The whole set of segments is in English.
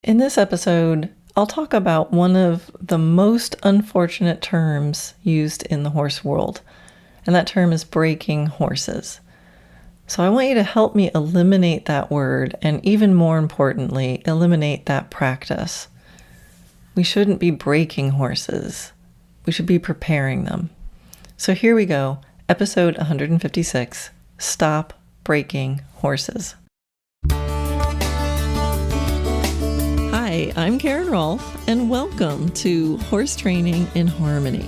In this episode, I'll talk about one of the most unfortunate terms used in the horse world, and that term is breaking horses. So I want you to help me eliminate that word, and even more importantly, eliminate that practice. We shouldn't be breaking horses. We should be preparing them. So here we go, episode 156, Stop Breaking Horses. Hi, I'm Karen Rohlf, and welcome to Horse Training in Harmony.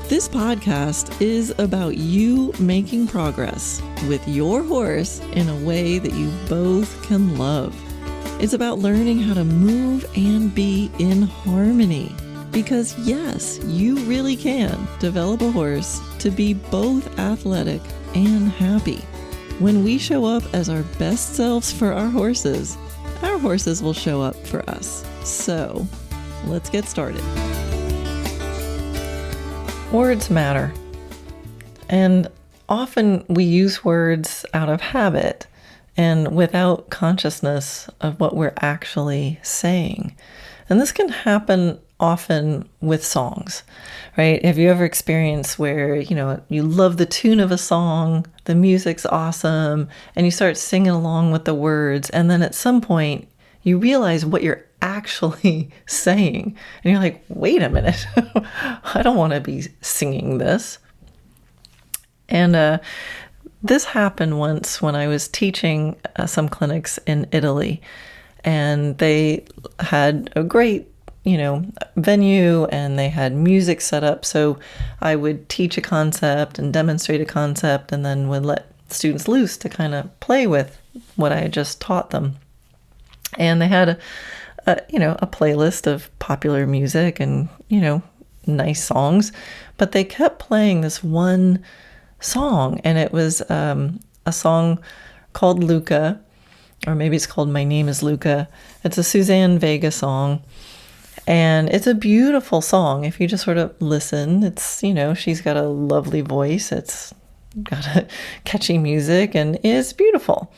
This podcast is about you making progress with your horse in a way that you both can love. It's about learning how to move and be in harmony. Because yes, you really can develop a horse to be both athletic and happy. When we show up as our best selves for our horses will show up for us. So, let's get started. Words matter. And often we use words out of habit and without consciousness of what we're actually saying. And this can happen often with songs, right? Have you ever experienced where, you love the tune of a song, the music's awesome, and you start singing along with the words, and then at some point you realize what you're actually saying. And you're like, wait a minute, I don't want to be singing this. And this happened once when I was teaching some clinics in Italy, and they had a great venue, and they had music set up. So I would teach a concept and demonstrate a concept, and then would let students loose to kind of play with what I had just taught them. And they had a playlist of popular music and, nice songs, but they kept playing this one song, and it was a song called Luca, or maybe it's called My Name is Luca. It's a Suzanne Vega song. And it's a beautiful song. If you just sort of listen, it's, she's got a lovely voice. It's got a catchy music and it's beautiful.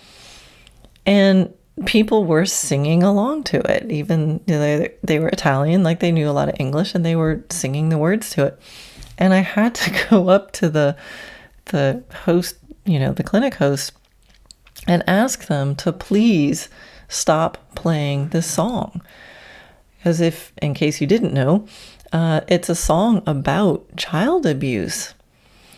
And people were singing along to it. Even they were Italian, like they knew a lot of English, and they were singing the words to it. And I had to go up to the host, the clinic host, and ask them to please stop playing this song. Because in case you didn't know, it's a song about child abuse.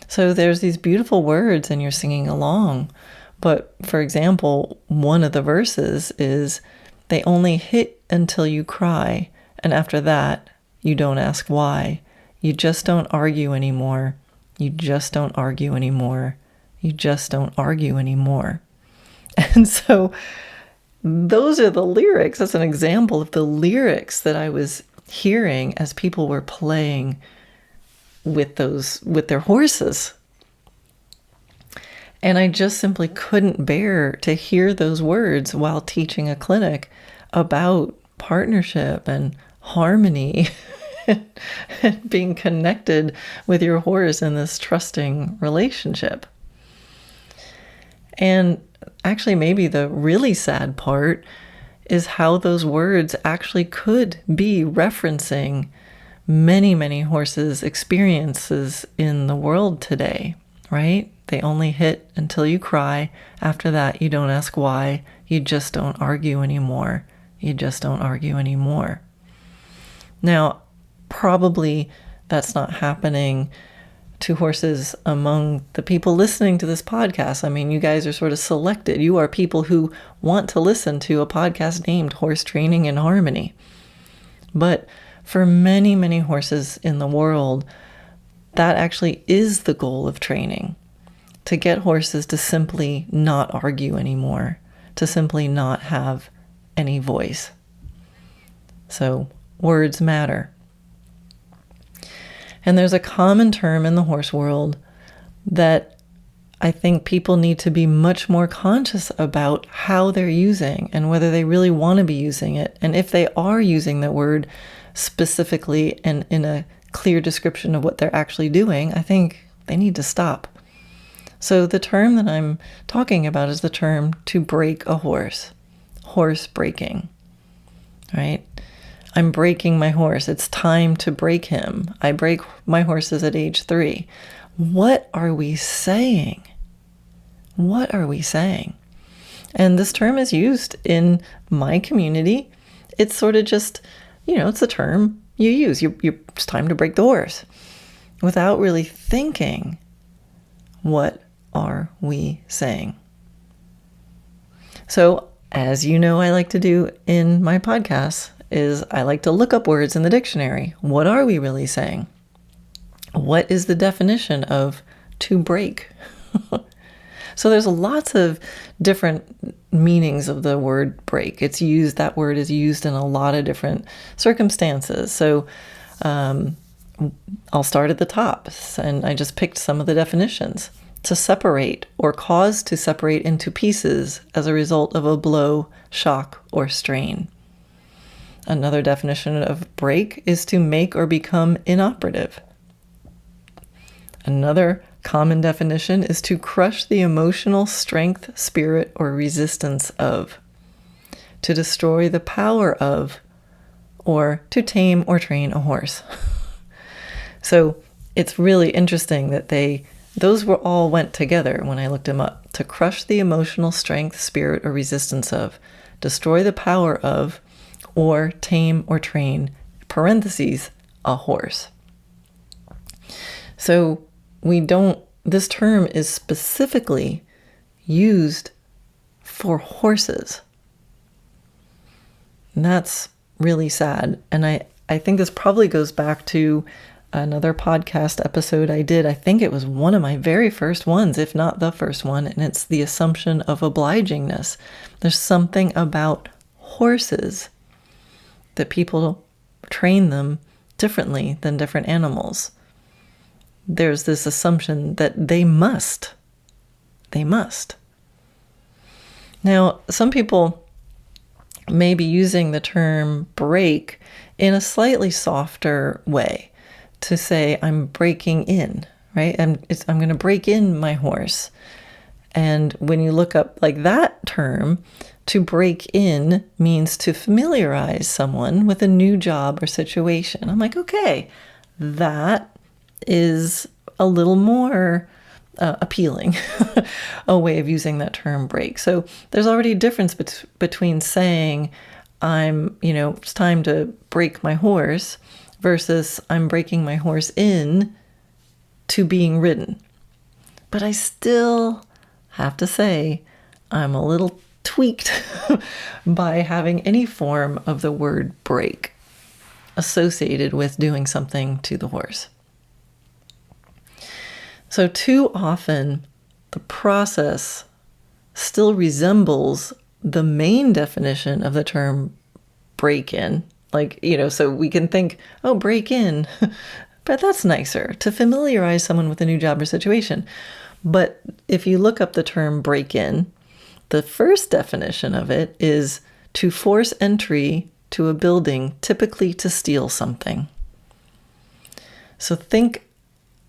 So there's these beautiful words and you're singing along. But for example, one of the verses is, they only hit until you cry. And after that, you don't ask why. You just don't argue anymore. You just don't argue anymore. You just don't argue anymore. And so those are the lyrics. That's an example of the lyrics that I was hearing as people were playing with their horses. And I just simply couldn't bear to hear those words while teaching a clinic about partnership and harmony and being connected with your horse in this trusting relationship. And actually, maybe the really sad part is how those words actually could be referencing many, many horses' experiences in the world today, right? They only hit until you cry. After that, you don't ask why. You just don't argue anymore. You just don't argue anymore. Now, probably that's not happening to horses among the people listening to this podcast. I mean, you guys are sort of selected. You are people who want to listen to a podcast named Horse Training in Harmony. But for many, many horses in the world, that actually is the goal of training. To get horses to simply not argue anymore, to simply not have any voice. So, words matter. And there's a common term in the horse world that I think people need to be much more conscious about how they're using and whether they really want to be using it. And if they are using the word specifically and in a clear description of what they're actually doing, I think they need to stop. So the term that I'm talking about is the term to break a horse breaking. right? I'm breaking my horse. It's time to break him. I break my horses at age 3. What are we saying? What are we saying? And this term is used in my community. It's sort of just, it's a term you use. It's time to break the horse without really thinking, what are we saying? So, as you know, I like to do in my podcasts is I like to look up words in the dictionary. What are we really saying? What is the definition of to break? So there's lots of different meanings of the word break. That word is used in a lot of different circumstances. So I'll start at the top, and I just picked some of the definitions. To separate or cause to separate into pieces as a result of a blow, shock, or strain. Another definition of break is to make or become inoperative. Another common definition is to crush the emotional strength, spirit, or resistance of. To destroy the power of, or to tame or train a horse. So it's really interesting that those all went together when I looked them up. To crush the emotional strength, spirit, or resistance of, destroy the power of, or tame or train, parentheses, a horse. So this term is specifically used for horses. And that's really sad. And I think this probably goes back to another podcast episode I did. I think it was one of my very first ones, if not the first one, and it's the assumption of obligingness. There's something about horses that people train them differently than different animals. There's this assumption that they must. Now, some people may be using the term break in a slightly softer way to say, I'm breaking in, right? I'm going to break in my horse. And when you look up like that term, to break in means to familiarize someone with a new job or situation. I'm like, okay, that is a little more appealing, a way of using that term break. So there's already a difference between saying it's time to break my horse versus I'm breaking my horse in to being ridden. But I still have to say I'm a little tweaked by having any form of the word break associated with doing something to the horse. So too often, the process still resembles the main definition of the term break in. So we can think, oh, break in, but that's nicer, to familiarize someone with a new job or situation. But if you look up the term break in, the first definition of it is to force entry to a building, typically to steal something. So think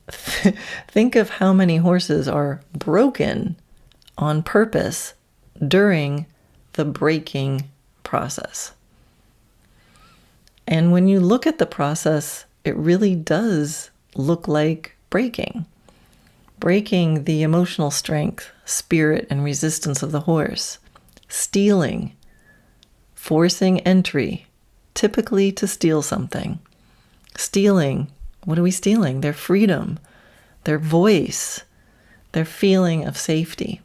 of how many horses are broken on purpose during the breaking process. And when you look at the process, it really does look like breaking. Breaking the emotional strength, spirit, and resistance of the horse. Stealing. Forcing entry, typically to steal something. Stealing. What are we stealing? Their freedom, their voice, their feeling of safety.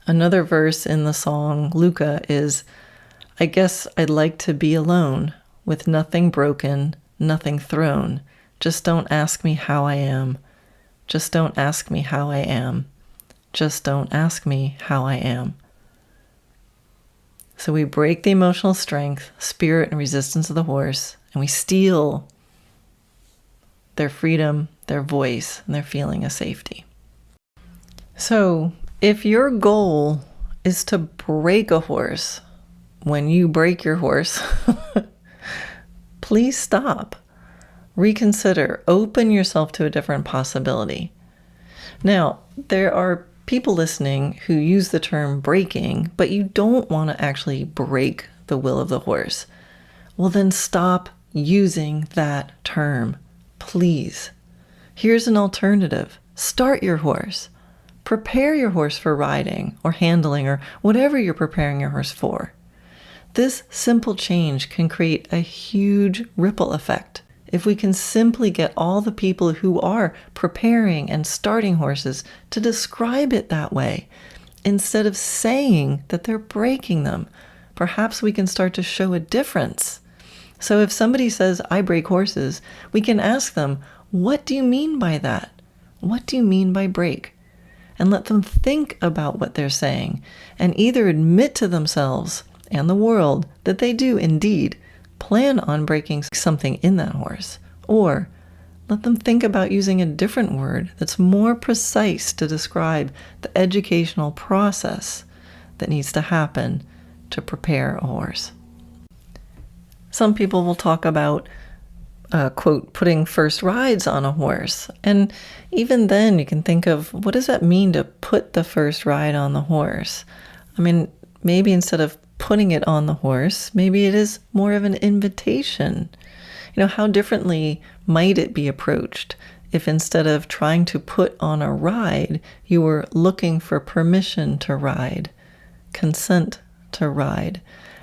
Another verse in the song Luca is, I guess I'd like to be alone, with nothing broken, nothing thrown. Just don't ask me how I am. Just don't ask me how I am. Just don't ask me how I am. So we break the emotional strength, spirit, and resistance of the horse, and we steal their freedom, their voice, and their feeling of safety. So if your goal is to break a horse, when you break your horse, please stop. Reconsider. Open yourself to a different possibility. Now, there are people listening who use the term breaking, but you don't want to actually break the will of the horse, well, then stop using that term, please. Here's an alternative. Start your horse. Prepare your horse for riding or handling or whatever you're preparing your horse for. This simple change can create a huge ripple effect if we can simply get all the people who are preparing and starting horses to describe it that way, instead of saying that they're breaking them. Perhaps we can start to show a difference. So if somebody says, I break horses, we can ask them, what do you mean by that? What do you mean by break? And let them think about what they're saying and either admit to themselves and the world that they do indeed plan on breaking something in that horse, or let them think about using a different word that's more precise to describe the educational process that needs to happen to prepare a horse. Some people will talk about, quote, putting first rides on a horse. And even then you can think of, what does that mean to put the first ride on the horse? I mean, maybe instead of putting it on the horse, maybe it is more of an invitation. How differently might it be approached if instead of trying to put on a ride, you were looking for permission to ride, consent to ride?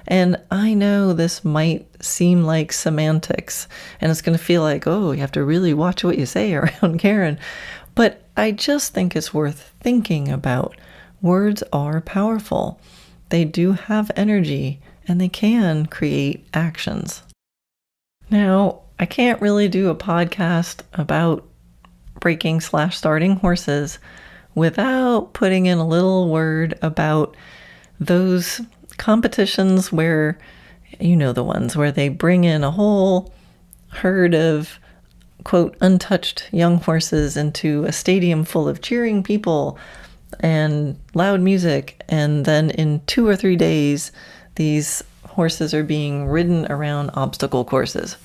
And I know this might seem like semantics, and it's going to feel like, oh, you have to really watch what you say around Karen. But I just think it's worth thinking about. Words are powerful. They do have energy, and they can create actions. Now, I can't really do a podcast about breaking/starting horses without putting in a little word about those competitions where, the ones where they bring in a whole herd of, quote, untouched young horses into a stadium full of cheering people and loud music, and then in 2 or 3 days these horses are being ridden around obstacle courses.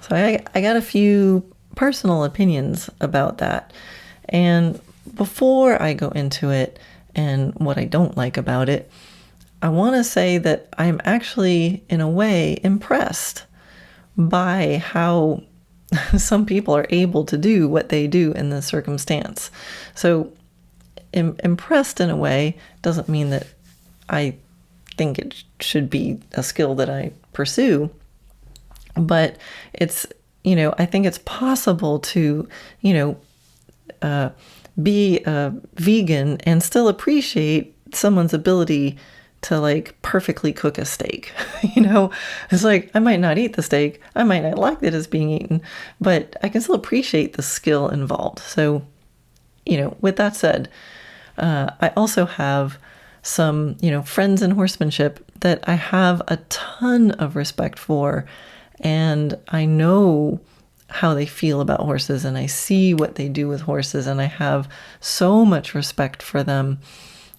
So I got a few personal opinions about that. And before I go into it and what I don't like about it, I want to say that I'm actually, in a way, impressed by how some people are able to do what they do in this circumstance. So impressed in a way doesn't mean that I think it should be a skill that I pursue, but it's, I think it's possible to, be a vegan and still appreciate someone's ability to perfectly cook a steak. It's like, I might not eat the steak, I might not like that it's being eaten, but I can still appreciate the skill involved. So, with that said, I also have some, friends in horsemanship that I have a ton of respect for, and I know how they feel about horses, and I see what they do with horses, and I have so much respect for them.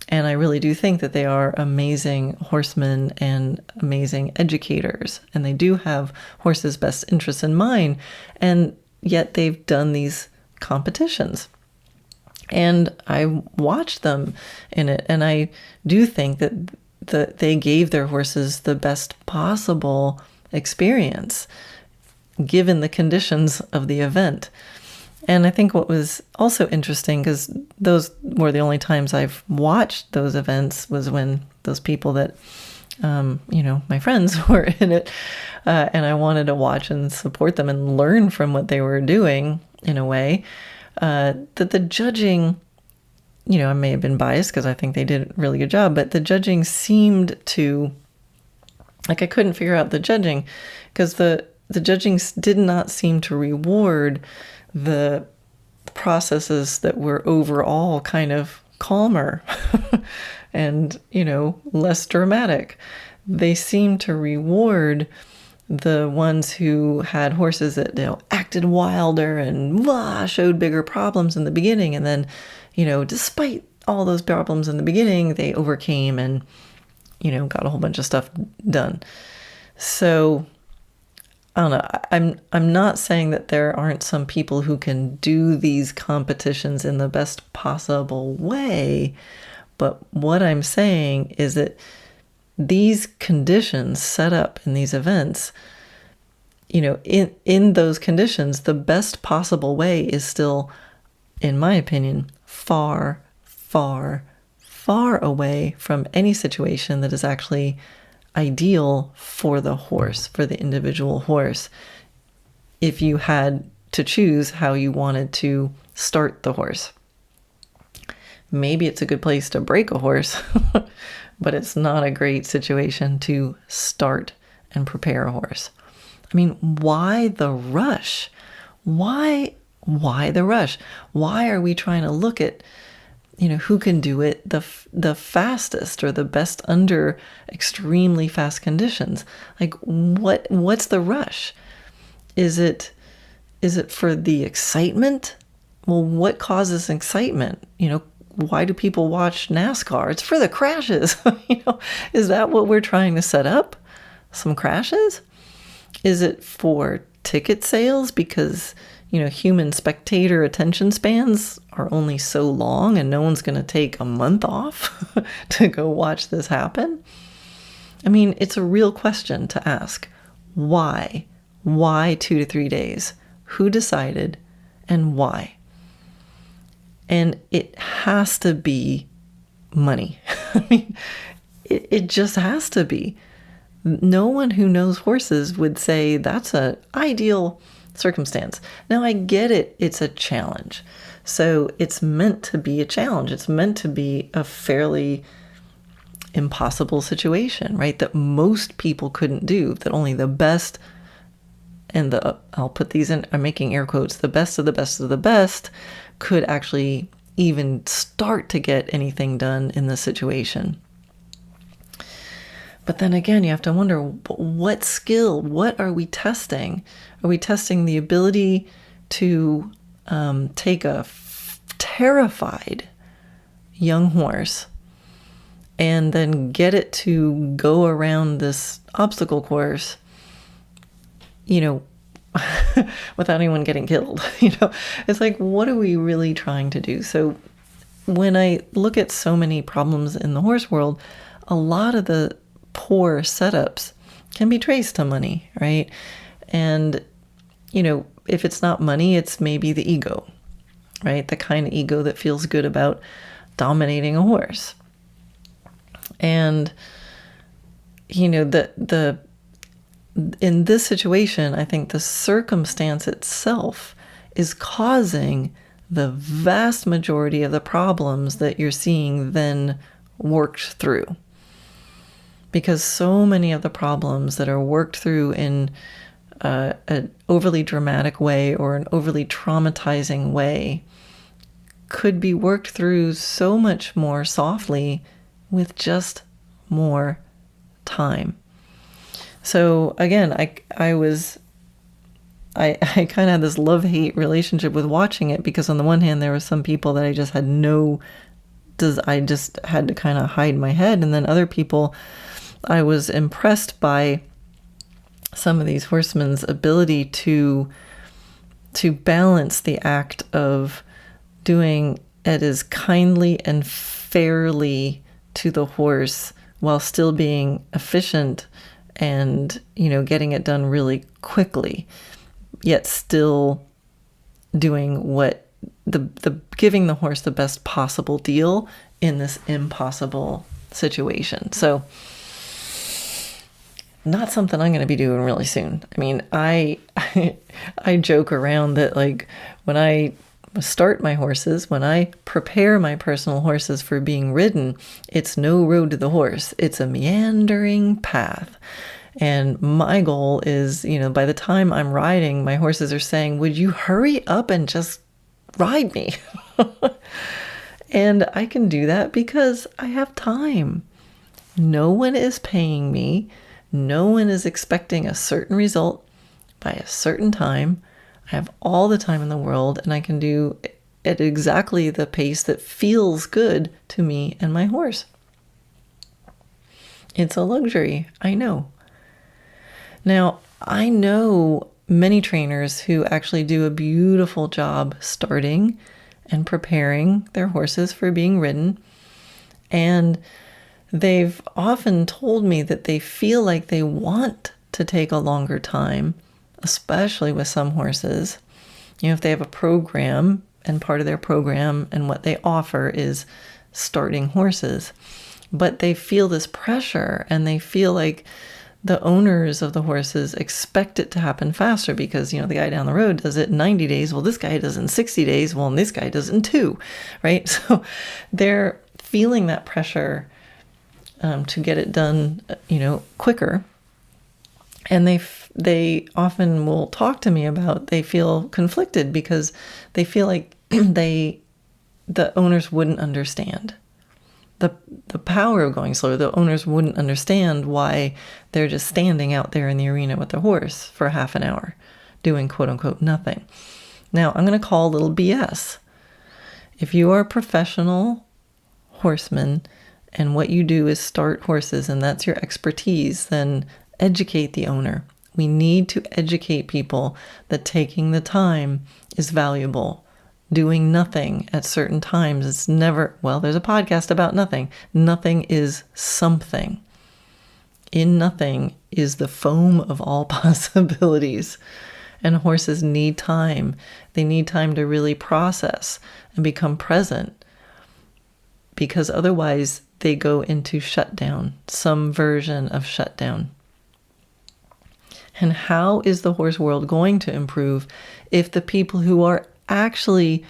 And I really do think that they are amazing horsemen and amazing educators. And they do have horses' best interests in mind. And yet they've done these competitions. And I watched them in it. And I do think that they gave their horses the best possible experience, given the conditions of the event. And I think what was also interesting, because those were the only times I've watched those events, was when those people that, my friends were in it, and I wanted to watch and support them and learn from what they were doing in a way, that the judging, I may have been biased because I think they did a really good job, but the judging seemed to, I couldn't figure out the judging, because the judging did not seem to reward the processes that were overall kind of calmer and, less dramatic. They seemed to reward the ones who had horses that, acted wilder and showed bigger problems in the beginning. And then, despite all those problems in the beginning, they overcame and, got a whole bunch of stuff done. So I don't know. I'm not saying that there aren't some people who can do these competitions in the best possible way, but what I'm saying is that these conditions set up in these events, in those conditions, the best possible way is still, in my opinion, far, far, far away from any situation that is actually ideal for the horse, for the individual horse, if you had to choose how you wanted to start the horse. Maybe it's a good place to break a horse, but it's not a great situation to start and prepare a horse. I mean, why the rush? Why the rush? Why are we trying to look at who can do it the fastest or the best under extremely fast conditions? Like, what's the rush? Is it for the excitement? Well, what causes excitement? Why do people watch NASCAR? It's for the crashes. Is that what we're trying to set up? Some crashes? Is it for ticket sales because human spectator attention spans are only so long and no one's going to take a month off to go watch this happen? I mean, it's a real question to ask. Why? Why 2 to 3 days? Who decided and why? And it has to be money. I mean, it just has to be. No one who knows horses would say that's an ideal circumstance. Now, I get it. It's a challenge. So it's meant to be a challenge. It's meant to be a fairly impossible situation, right? That most people couldn't do, that only the best and I'll put these in, I'm making air quotes, the best of the best of the best could actually even start to get anything done in this situation. But then again, you have to wonder, what skill, what are we testing? Are we testing the ability to take a terrified young horse and then get it to go around this obstacle course, without anyone getting killed? It's like, what are we really trying to do? So when I look at so many problems in the horse world, a lot of the poor setups can be traced to money, right? And, if it's not money, it's maybe the ego, right? The kind of ego that feels good about dominating a horse. And, in this situation, I think the circumstance itself is causing the vast majority of the problems that you're seeing then worked through. Because so many of the problems that are worked through in an overly dramatic way or an overly traumatizing way could be worked through so much more softly with just more time. So again, I kind of had this love-hate relationship with watching it, because on the one hand, there were some people that I just had I just had to kind of hide my head. And then other people, I was impressed by some of these horsemen's ability to balance the act of doing it as kindly and fairly to the horse while still being efficient and, getting it done really quickly, yet still doing what giving the horse the best possible deal in this impossible situation. So not something I'm going to be doing really soon. I mean, I joke around that, like, when I start my horses, when I prepare my personal horses for being ridden, it's no road to the horse. It's a meandering path. And my goal is, by the time I'm riding, my horses are saying, would you hurry up and just ride me? And I can do that because I have time. No one is paying me. No one is expecting a certain result by a certain time. I have all the time in the world, and I can do it at exactly the pace that feels good to me and my horse. It's a luxury, I know. Now, I know many trainers who actually do a beautiful job starting and preparing their horses for being ridden. And they've often told me that they feel like they want to take a longer time, especially with some horses. If they have a program, and part of their program and what they offer is starting horses, but they feel this pressure and they feel like the owners of the horses expect it to happen faster because, the guy down the road does it in 90 days. Well, this guy does it in 60 days. Well, and this guy does it in 2, right? So they're feeling that pressure to get it done, quicker. And they often will talk to me about they feel conflicted because they feel like the owners wouldn't understand the power of going slower. The owners wouldn't understand why they're just standing out there in the arena with their horse for half an hour doing quote unquote nothing. Now, I'm going to call a little BS. If you are a professional horseman and what you do is start horses and that's your expertise, then educate the owner. We need to educate people that taking the time is valuable. Doing nothing at certain times, it's never, there's a podcast about nothing. Nothing is something. In nothing is the foam of all possibilities. And horses need time. They need time to really process and become present, because otherwise they go into shutdown, some version of shutdown. And how is the horse world going to improve if the people who are actually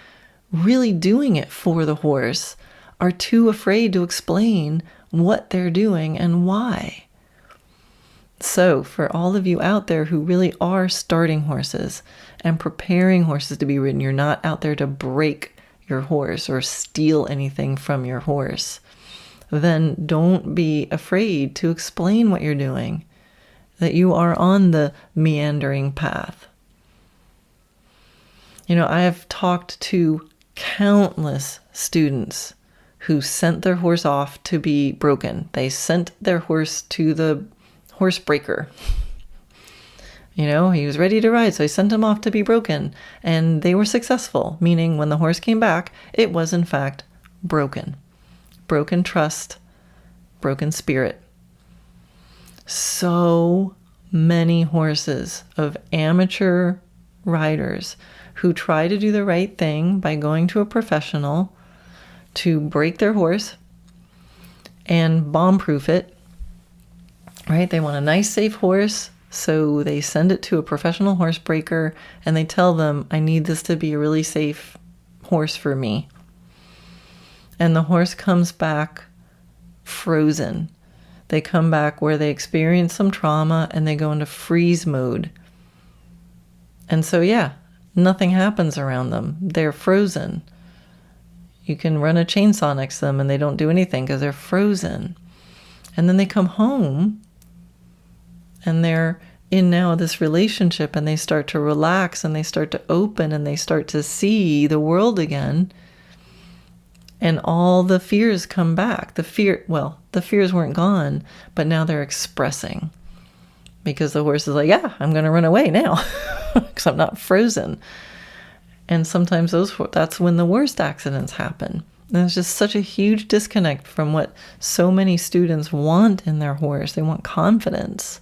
really doing it for the horse are too afraid to explain what they're doing and why? So for all of you out there who really are starting horses and preparing horses to be ridden, you're not out there to break your horse or steal anything from your horse, then don't be afraid to explain what you're doing, that you are on the meandering path. I have talked to countless students who sent their horse off to be broken. They sent their horse to the horse breaker. He was ready to ride, so I sent him off to be broken. And they were successful, meaning when the horse came back, it was in fact broken. Broken trust, broken spirit. So many horses of amateur riders who try to do the right thing by going to a professional to break their horse and bomb-proof it, right? They want a nice, safe horse, so they send it to a professional horse breaker and they tell them, I need this to be a really safe horse for me. And the horse comes back frozen. They come back where they experience some trauma and they go into freeze mode. And so, nothing happens around them. They're frozen. You can run a chainsaw next to them and they don't do anything because they're frozen. And then they come home and they're in now this relationship and they start to relax and they start to open and they start to see the world again. And all the fears come back. The fears weren't gone, but now they're expressing. Because the horse is like, I'm going to run away now because I'm not frozen. And sometimes that's when the worst accidents happen. And there's just such a huge disconnect from what so many students want in their horse. They want confidence.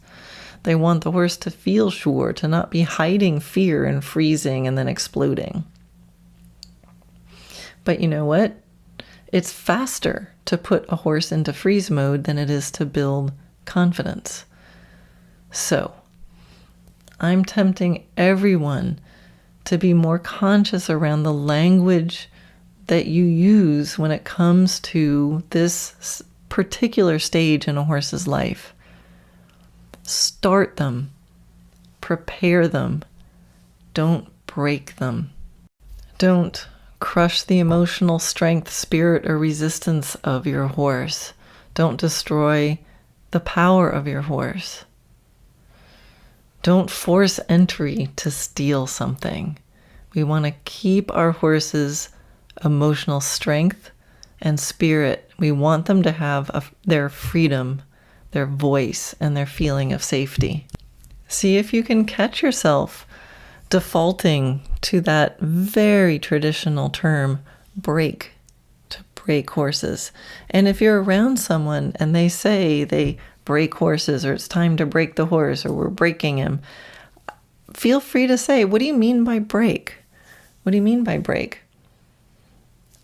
They want the horse to feel sure, to not be hiding fear and freezing and then exploding. But you know what? It's faster to put a horse into freeze mode than it is to build confidence. So, I'm tempting everyone to be more conscious around the language that you use when it comes to this particular stage in a horse's life. Start them. Prepare them. Don't break them. Don't crush the emotional strength, spirit, or resistance of your horse. Don't destroy the power of your horse. Don't force entry to steal something. We want to keep our horses' emotional strength and spirit. We want them to have their freedom, their voice, and their feeling of safety. See if you can catch yourself defaulting to that very traditional term, break, to break horses. And if you're around someone and they say they break horses, or it's time to break the horse, or we're breaking him, feel free to say, what do you mean by break? What do you mean by break?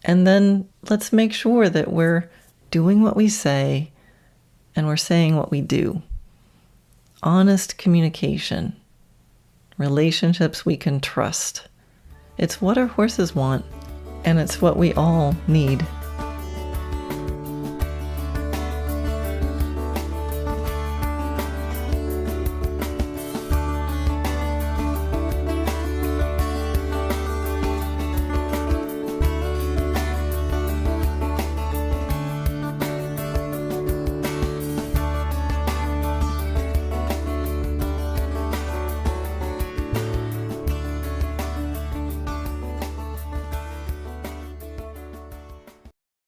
And then let's make sure that we're doing what we say and we're saying what we do. Honest communication. Relationships we can trust. It's what our horses want, and it's what we all need